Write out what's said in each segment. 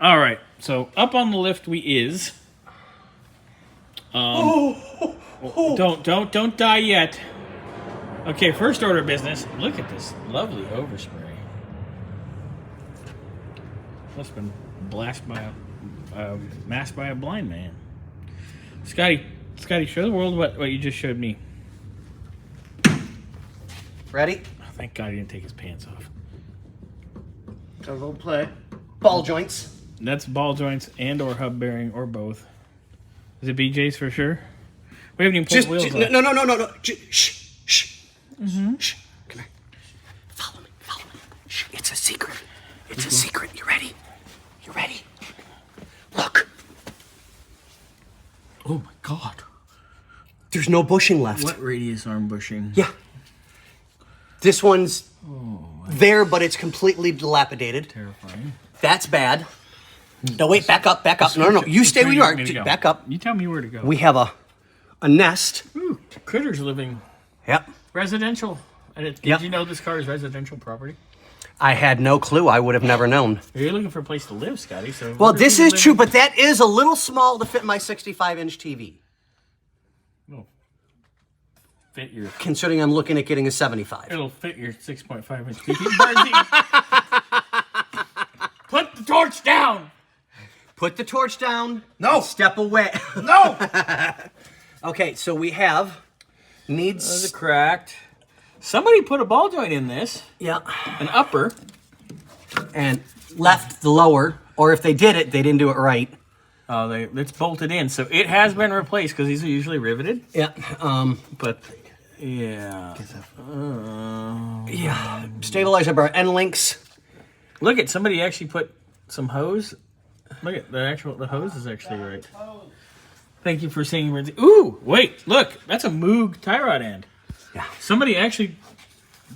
All right. So up on the lift we is. Don't die yet. Okay, first order of business. Look at this lovely overspray. Must have been blasted by masked by a blind man. Scotty, show the world what you just showed me. Ready? Oh, thank God he didn't take his pants off. A little play. Ball joints. That's ball joints and or hub bearing or both. Is it BJ's for sure? We haven't even pulled the wheels off. No. Shh. Shh. Come here. Follow me. Shh. It's a secret. It's a secret. You ready? Look. Oh my God. There's no bushing left. What radius arm bushing? Yeah. This one's there, but it's completely dilapidated. Terrifying. That's bad. No, wait, back up. No. You stay where you are. Back up. You tell me where to go. We have a nest. Ooh, critters living. Yep. Residential. Did you know this car is residential property? I had no clue. I would have never known. You're looking for a place to live, Scotty. So well, this is true, but that is a little small to fit my 65-inch TV. It'll fit your. Considering I'm looking at getting a 75. It'll fit your 6.5-inch TV. Put the torch down. Put the torch down. No. Step away. No. Okay, so we have needs. Those are cracked. Somebody put a ball joint in this. Yeah. An upper. And left the lower, or if they did it, they didn't do it right. Oh, it's bolted in, so it has been replaced because these are usually riveted. Yeah. But yeah. Yeah. Stabilizer bar end links. Look at somebody actually put some hose. Look at the hose is actually right. Thank you for saying. Ooh, wait, look, that's a Moog tie rod end. Yeah. Somebody actually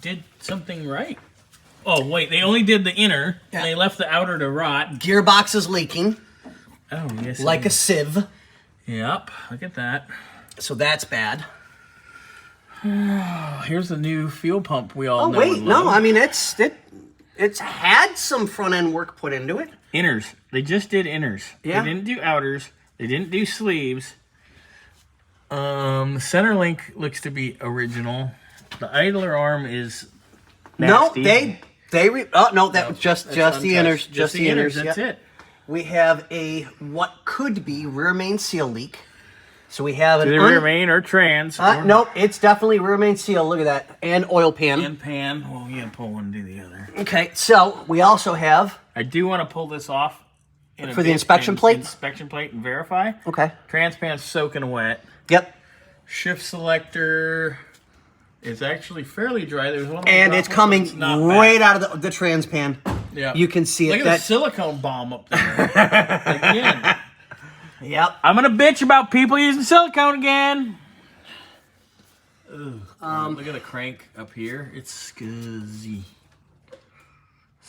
did something right. Oh wait, they only did the inner. Yeah. And they left the outer to rot. Gearbox is leaking. Oh yes. Like a sieve. Yep. Look at that. So that's bad. Here's the new fuel pump we all know. Oh wait, and love. no, I mean it's had some front end work put into it. Inners. They just did inners. Yeah. They didn't do outers. They didn't do sleeves. The center link looks to be original. The idler arm is nasty. No, that was just the inners. Just the inners. That's it. We have a what could be rear main seal leak. So we have an rear main or trans. Nope, it's definitely rear main seal. Look at that, and oil pan. And pan. Well, you gotta pull one and do the other. Okay, so we also have. I do want to pull this off for the inspection plate. Inspection plate and verify. Okay. Trans pan's soaking wet. Yep. Shift selector is actually fairly dry. There's one. And it's coming right out of the trans pan. Yeah. You can see Look it. Look at the silicone bomb up there. Again. Yep. I'm gonna bitch about people using silicone again. Look at the crank up here. It's scuzzy.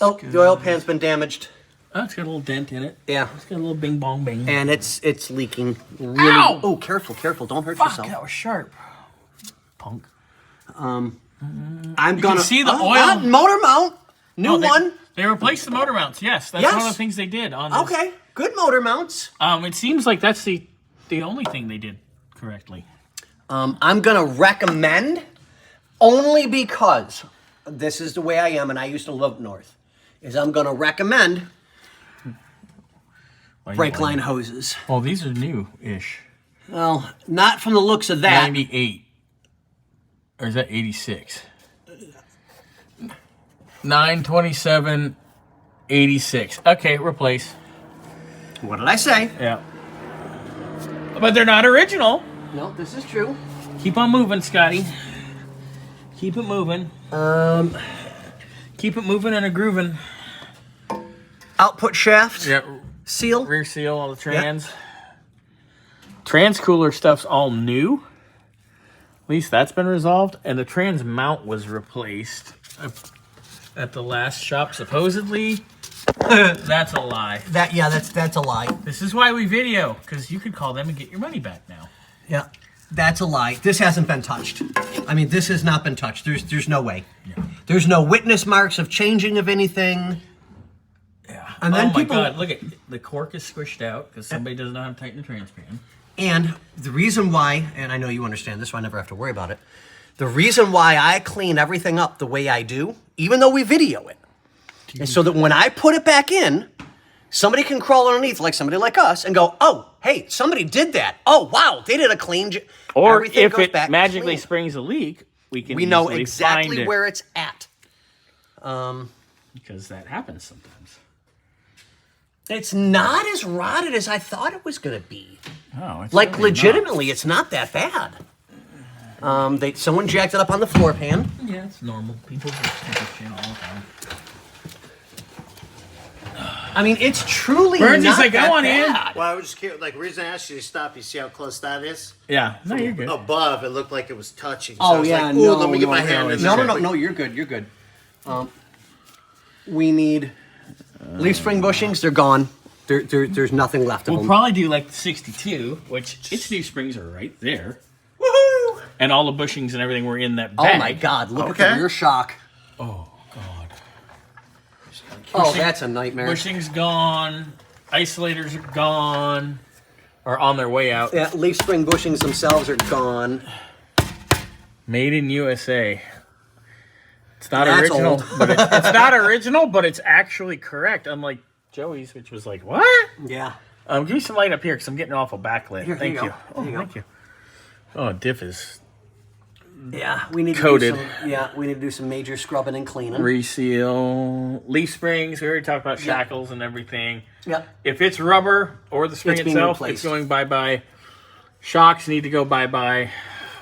Oh, the oil pan's been damaged. Oh, it's got a little dent in it. Yeah. It's got a little bing bong bing. And it's leaking really. Ow! Oh, careful. Don't hurt Fuck, yourself. that was sharp. Punk. I'm You gonna can see the oil. motor mount. New one. They replaced the motor mounts. Yes, that's one of the things they did on this. Okay, good motor mounts. It seems like that's the only thing they did correctly. I'm gonna recommend only because this is the way I am, and I used to live north. Is I'm gonna recommend brake line hoses. Well, these are new-ish. Well, not from the looks of that. 98. Or is that 86? 927, 86. Okay, replace. What did I say? Yeah. But they're not original. No, this is true. Keep on moving, Scotty. Keep it moving. Keep it moving and a grooving. Output shaft. Yeah. Seal. Rear seal, all the trans. Yep. Trans cooler stuff's all new. At least that's been resolved. And the trans mount was replaced at the last shop, supposedly. That's a lie. That's a lie. This is why we video, because you could call them and get your money back now. Yeah, that's a lie. This hasn't been touched. I mean, this has not been touched. There's no way. Yeah. There's no witness marks of changing of anything. Yeah. And then oh my people, God, look at the cork is squished out because somebody doesn't know how to tighten the transpan. And the reason why, and I know you understand this, so I never have to worry about it. The reason why I clean everything up the way I do, even though we video it, is so that when I put it back in, somebody can crawl underneath, like somebody like us, and go, oh, hey, somebody did that. Oh, wow, they did a clean job. Or if it magically springs a leak, we know exactly find where it's at. Because that happens sometimes. It's not as rotted as I thought it was going to be. Oh, it's like, really legitimately, it's not that bad. Someone jacked it up on the floor pan. Yeah, it's normal. People just take this channel all the time. I mean, it's truly Burnsy's not like, that go on bad. Well, I was just curious. Like, the reason I asked you to stop, you see how close that is? Yeah, no, you're good. Above, it looked like it was touching. So I Oh, was yeah, like, no, let me get my hand in there. No, you're good, you're good. We need leaf spring bushings, they're gone. There's nothing left of We'll them. probably do like the 62, which its new springs are right there. Woohoo! And all the bushings and everything were in that Oh bag. my God, look Okay. at the rear shock. Oh, God. Oh, that's a nightmare. Bushings gone. Isolators are gone. Or on their way out. Yeah, leaf spring bushings themselves are gone. Made in USA. It's not That's original, old. but it's not original, but it's actually correct. Unlike Joey's, which was like, what? Yeah. Give me some light up here because I'm getting awful backlit. Here Thank you you. go. Oh, Here you thank you. Oh, diff is Yeah, we need Coated. to do some, we need to do some major scrubbing and cleaning. reseal. Leaf springs. We already talked about shackles and everything. Yep. If it's rubber or the spring It's being itself, replaced. it's going bye-bye. Shocks need to go bye-bye.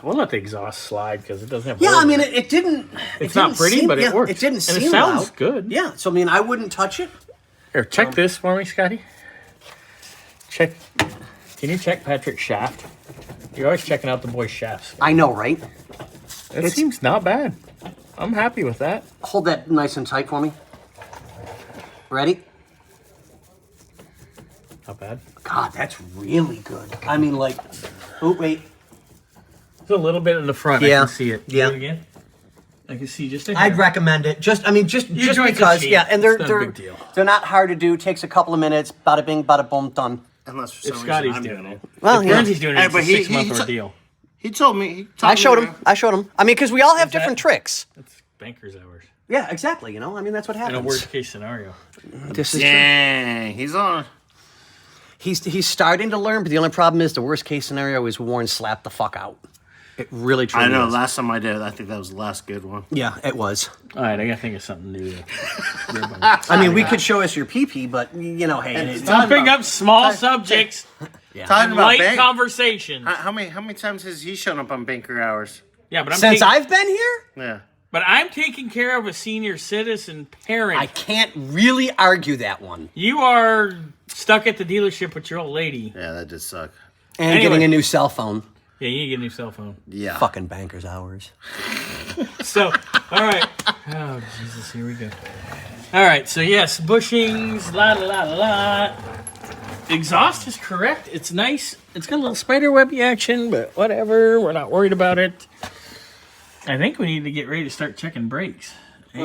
We'll let the exhaust slide because it doesn't have Yeah, holes I mean, in it. it didn't. It's not pretty, but it works. It didn't And seem it sounds loud. good. Yeah, so I mean, I wouldn't touch it. Here, check this for me, Scotty. Check. Can you check Patrick's shaft? You're always checking out the boys' shafts. I know, right? It seems not bad. I'm happy with that. Hold that nice and tight for me. Ready? Not bad. God, that's really good. I mean, like, oh wait, There's a little bit in the front. I Yeah. can see it. Yeah. Do it again. I can see just a hair. I'd recommend it. Just joints are because, cheap. yeah, and It's not a big deal. they're not hard to do. Takes a couple of minutes. Bada bing, bada boom, done. Unless for If some Scotty's reason I'm doing it. Well, If yeah. Burnsy's doing it, Hey, it's but a he- 6-month he- ordeal. He told me. I showed him. I mean, because we all have different tricks. It's banker's hours. Yeah, exactly. You know, I mean, that's what In a happens. worst case scenario. This is true. Dang, he's on. He's starting to learn, but the only problem is the worst case scenario is Warren slapped the fuck out. It really truly I know. is. Last time I did, I think that was the last good one. Yeah, it was. All right, I gotta think of something new. I mean, we could show us your pee-pee, but, you know, hey. And it's- Don't bring up small subjects. Talking about Light bank. conversations. How many times has he shown up on banker hours? Yeah, but Since I've been here, Yeah. But I'm taking care of a senior citizen parent. I can't really argue that one. You are stuck at the dealership with your old lady. Yeah, that did suck. And Anyway. getting a new cell phone. Yeah, you need to get a new cell phone. Yeah. Fucking banker's hours. So, all right. Oh, Jesus, here we go. All right, so yes, bushings, la la la la la. Exhaust is correct. It's nice. It's got a little spider webby action, but whatever. We're not worried about it. I think we need to get ready to start checking brakes. Hey,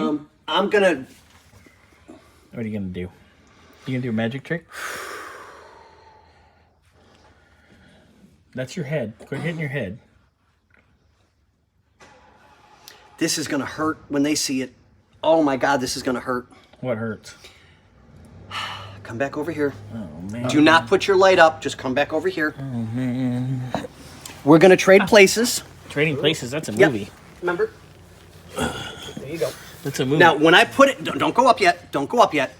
I'm gonna. what are you gonna do? You gonna do a magic trick? That's your head. Quit hitting your head. This is gonna hurt when they see it. Oh my God, this is gonna hurt. What hurts? Come back over here. Oh man. Do not put your light up. Just come back over here. Oh man. We're gonna trade places. Trading Places. That's a Yep. movie. Remember? There you go. That's a movie. Now, when I put it, don't go up yet. Don't go up yet.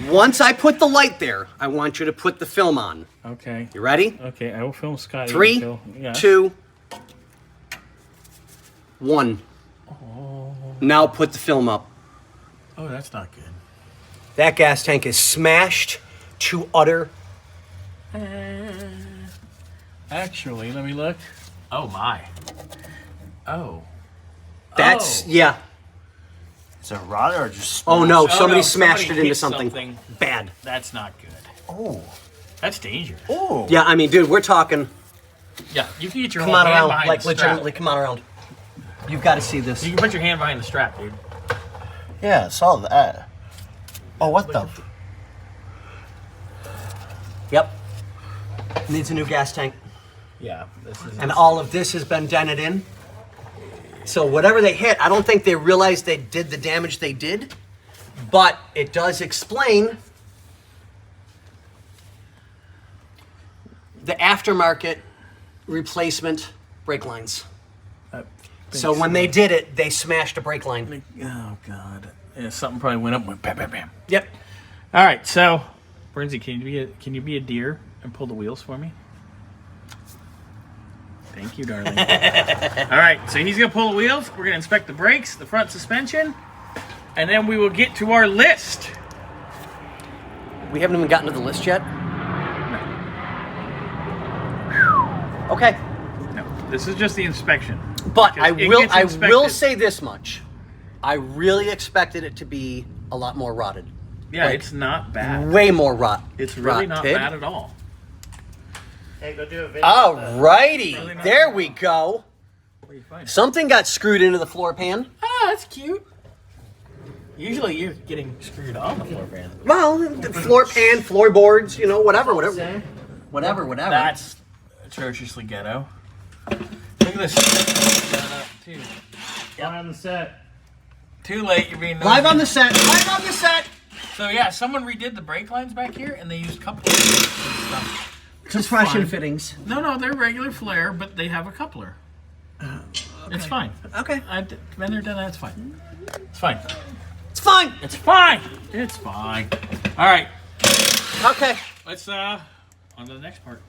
Once I put the light there, I want you to put the film on. Okay. You ready? Okay, I will film Scotty. 3, until- yeah. 2, 1. Now put the film up. Oh, that's not good. That gas tank is smashed to utter. Actually, let me look. Oh my. Oh. That's Oh. yeah. Is it rotted or just? Oh no! Oh, Somebody no, smashed somebody it into hit something bad. That's not good. Oh. That's dangerous. Oh. Yeah, I mean, dude, we're talking. Yeah, you can get your Come whole on hand around, behind like the strap. legitimately, come on around. You've got to see this. You can put your hand behind the strap, dude. Yeah, I saw that. Oh, what the? Yep. Needs a new gas tank. Yeah, this is. And all of this has been dented in. So whatever they hit, I don't think they realized they did the damage they did, but it does explain the aftermarket replacement brake lines. So when they did it, they smashed a brake line. Oh God! Yeah, something probably went up and went bam, bam, bam. Yep. All right, so Brinzy, can you be a deer and pull the wheels for me? Thank you, darling. All right, so he's gonna pull the wheels. We're gonna inspect the brakes, the front suspension, and then we will get to our list. We haven't even gotten to the list yet. No. Okay. No, this is just the inspection. But I Because it will gets will inspected. say this much. I really expected it to be a lot more rotted. Yeah, Like, it's not bad. way more rot. It's really not rotted. bad at all. Hey, go do a video. Alrighty, Really not there bad. we go. What do you find? Something got screwed into the floor pan. Ah, that's cute. Usually you're getting screwed on the floor pan. Well, the floor pan, floorboards, you know, whatever. Whatever. That's atrociously ghetto. Look at this. Too. Live on the set. Too late, you're being Live nosy. on the set. Live on the set. So yeah, someone redid the brake lines back here, and they used couplers and stuff. Just fresh fine. and fittings. No, they're regular flare, but they have a coupler. It's fine. Okay. I've been there, done that. It's fine. It's fine. It's fine. It's fine. It's fine. All right, Okay. let's on to the next part.